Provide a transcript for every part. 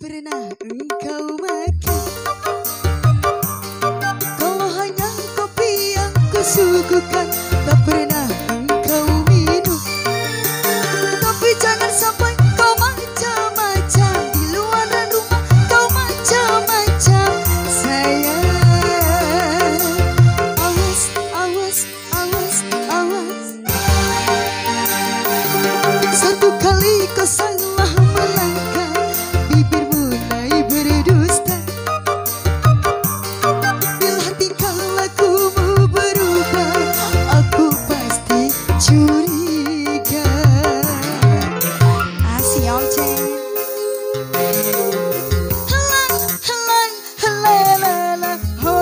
pernah engkau makan. Kalau hanya kopi yang kusuguhkan, tak pernah engkau minum. Tapi jangan sampai kau macam-macam di luar rumah, kau macam-macam sayang. Awas, awas, awas, awas. Satu kali kau salah melangkah, bibir mulai berdusta. Bila tingkah lakumu berubah, aku pasti curiga. Siap ceng. Halang, halang, halalala, oh.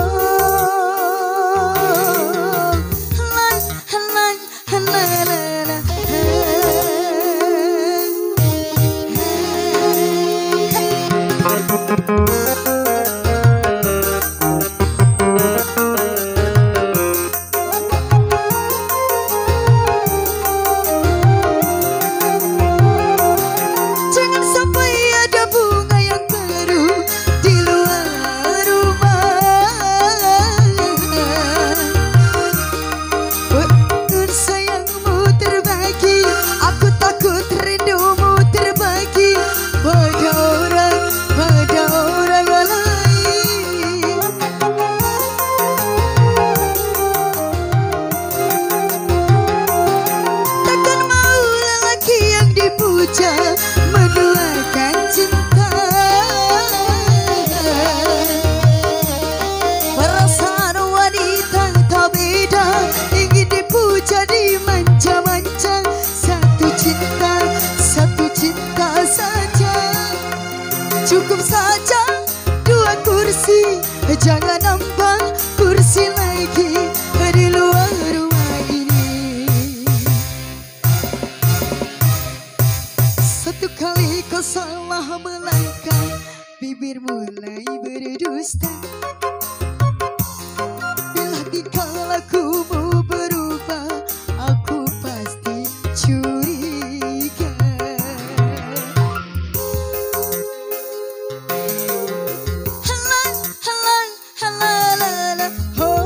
Halang, halang, halalala, jangan sampai ada bunga yang baru di luar rumah. Betul sayangmu terbagi, aku takut rindumu terbagi pada orang lain. Takkan mau lelaki yang dipuja menduakan cinta. Perasaan wanita tak beda, ingin dipuja dimanja-manja. Satu cinta saja, cukup saja dua kursi, jangan nambah kursi lagi di luar rumah ini. Satu kali kau salah melangkah, bibir mulai berdusta. Bila tingkah lakumu berubah, aku pasti curiga. Halang, halang, halalala, oh.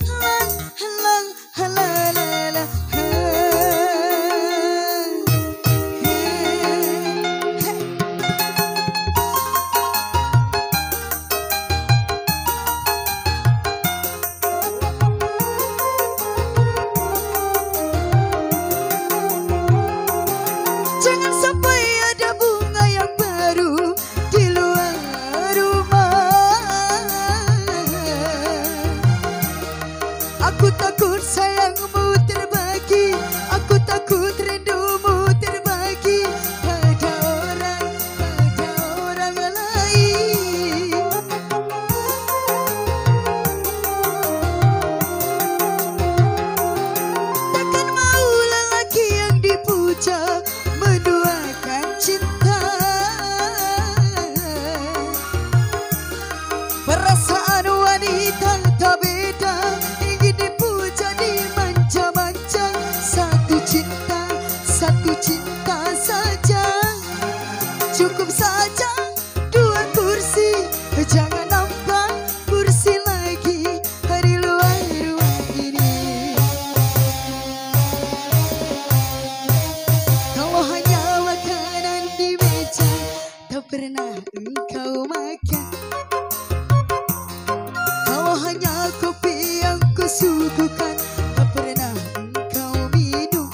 Halang, halang, halalala, jangan sampai ada bunga yang baru di luar rumah. Aku takut sayangmu terbagi, aku takut rindumu terbagi pada orang lain. Takkan mau lelaki yang dipuja menduakan cinta. Perasaan wanita tak beda, ingin dipuja dimanja-manja. Satu cinta saja, cukup saja dua kursi, jangan nambah kursi lagi di luar rumah ini. Kalau hanya makanan di meja, tak pernah engkau makan. Kalau hanya kopi yang kusuguhkan, tak pernah engkau minum.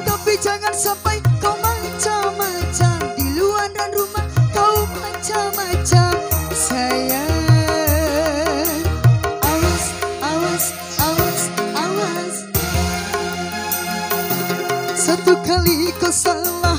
Tapi jangan sampai kau macam-macam di luar rumah, kau macam-macam sayang. Awas, awas, awas, awas. Satu kali kau salah